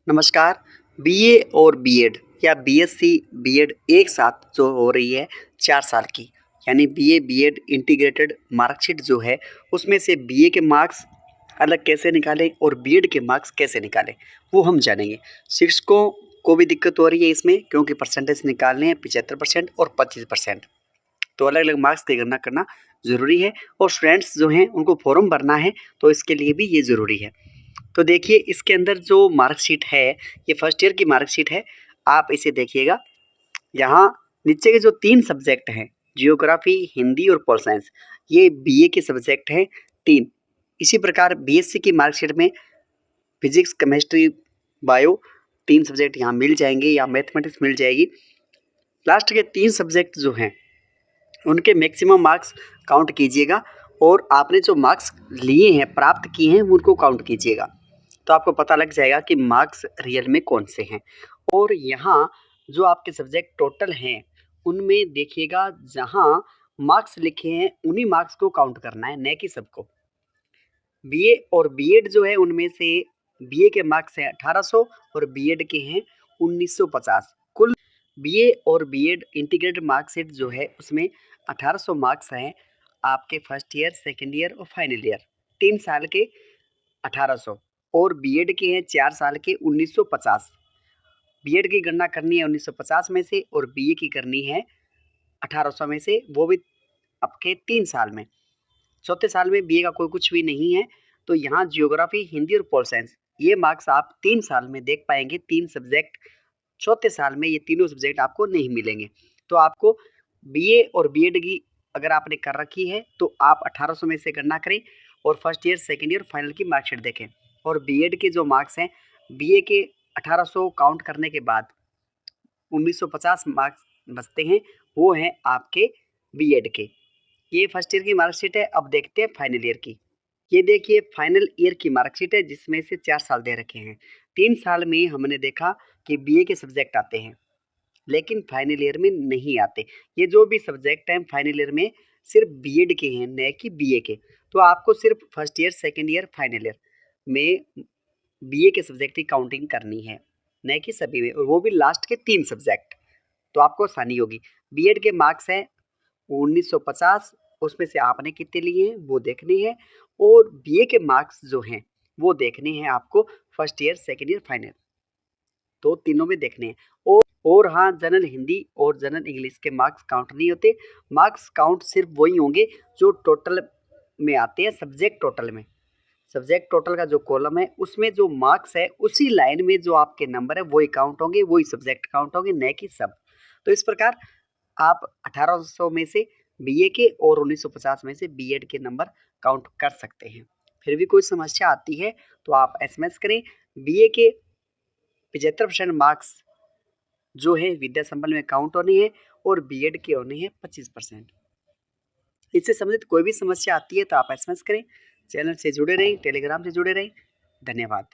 नमस्कार। बीए और बीएड या बीएससी बीएड एक साथ जो हो रही है 4 साल की, यानी बीए बीएड इंटीग्रेटेड मार्कशीट जो है उसमें से बीए के मार्क्स अलग कैसे निकालें और बीएड के मार्क्स कैसे निकालें वो हम जानेंगे। शिक्षकों को भी दिक्कत हो रही है इसमें, क्योंकि परसेंटेज निकालने हैं 75% और 25%, तो अलग अलग मार्क्स की गणना करना ज़रूरी है। और स्टूडेंट्स जो हैं उनको फॉर्म भरना है, तो इसके लिए भी ये ज़रूरी है। तो देखिए, इसके अंदर जो मार्कशीट है ये फर्स्ट ईयर की मार्कशीट है। आप इसे देखिएगा। यहाँ नीचे के जो 3 सब्जेक्ट हैं, जियोग्राफी, हिंदी और पॉल साइंस, ये बीए के सब्जेक्ट हैं 3। इसी प्रकार बीएससी की मार्कशीट में फिजिक्स, केमिस्ट्री, बायो 3 सब्जेक्ट यहाँ मिल जाएंगे या मैथमेटिक्स मिल जाएगी। लास्ट के 3 सब्जेक्ट जो हैं उनके मैक्सिमम मार्क्स काउंट कीजिएगा और आपने जो मार्क्स लिए हैं, प्राप्त किए हैं, उनको काउंट कीजिएगा। तो आपको पता लग जाएगा कि मार्क्स रियल में कौन से हैं। और यहाँ जो आपके सब्जेक्ट टोटल हैं उनमें देखिएगा, जहाँ मार्क्स लिखे हैं उन्हीं मार्क्स को काउंट करना है, न कि सबको। बीए और बीएड जो है उनमें से बीए के मार्क्स हैं 1800 और बीएड के हैं 1950। कुल बीए और बीएड इंटीग्रेटेड मार्कशीट जो है उसमें 1800 मार्क्स हैं आपके फर्स्ट ईयर, सेकेंड ईयर और फाइनल ईयर, 3 साल के 1800। और बीएड के हैं 4 साल के 1950। बीएड की गणना करनी है 1950 में से और बीए की करनी है 1800 में से, वो भी आपके 3 साल में। चौथे साल में बीए का कोई कुछ भी नहीं है। तो यहाँ जियोग्राफी, हिंदी और पॉल साइंस, ये मार्क्स आप 3 साल में देख पाएंगे, 3 सब्जेक्ट। चौथे साल में ये तीनों सब्जेक्ट आपको नहीं मिलेंगे। तो आपको बीए और बीएड की अगर आपने कर रखी है तो आप 1800 में से गणना करें और first year, second year, final की मार्कशीट देखें। और बीएड के जो मार्क्स हैं, बीए के 1800 काउंट करने के बाद 1950 मार्क्स बचते हैं, वो हैं आपके बीएड के। ये फर्स्ट ईयर की मार्कशीट है। अब देखते हैं फाइनल ईयर की। ये देखिए, फाइनल ईयर की मार्कशीट है जिसमें से 4 साल दे रखे हैं। 3 साल में हमने देखा कि बीए के सब्जेक्ट आते हैं, लेकिन फाइनल ईयर में नहीं आते। ये जो भी सब्जेक्ट हैं फाइनल ईयर में सिर्फ बीएड के हैं, न कि बीए के। तो आपको सिर्फ first year, second year, final year में बीए के सब्जेक्ट की काउंटिंग करनी है, न कि सभी में, और वो भी लास्ट के 3 सब्जेक्ट। तो आपको आसानी होगी। बीएड के मार्क्स हैं 1950, उसमें से आपने कितने लिए हैं वो देखने हैं। और बीए के मार्क्स जो हैं वो देखने हैं आपको first year, second year, final, तो तीनों में देखने हैं। और हाँ, जनरल हिंदी और जनरल इंग्लिश के मार्क्स काउंट नहीं होते। मार्क्स काउंट सिर्फ वही होंगे जो टोटल में आते हैं, सब्जेक्ट टोटल में। सब्जेक्ट टोटल का जो कॉलम है उसमें जो मार्क्स है उसी लाइन में जो आपके नंबर है वही काउंट होंगे, वही सब्जेक्ट काउंट होंगे, न कि सब। तो इस प्रकार आप 1800 में से बीए के और 1950 में से बीएड के नंबर काउंट कर सकते हैं। फिर भी कोई समस्या आती है तो आप एसएमएस करें। बीए के 75% मार्क्स जो है विद्या संबल में काउंट होनी है और बीएड के होने हैं 25%। इससे संबंधित कोई भी समस्या आती है तो आप एसएमएस करें। चैनल से जुड़े रहें, टेलीग्राम से जुड़े रहें। धन्यवाद।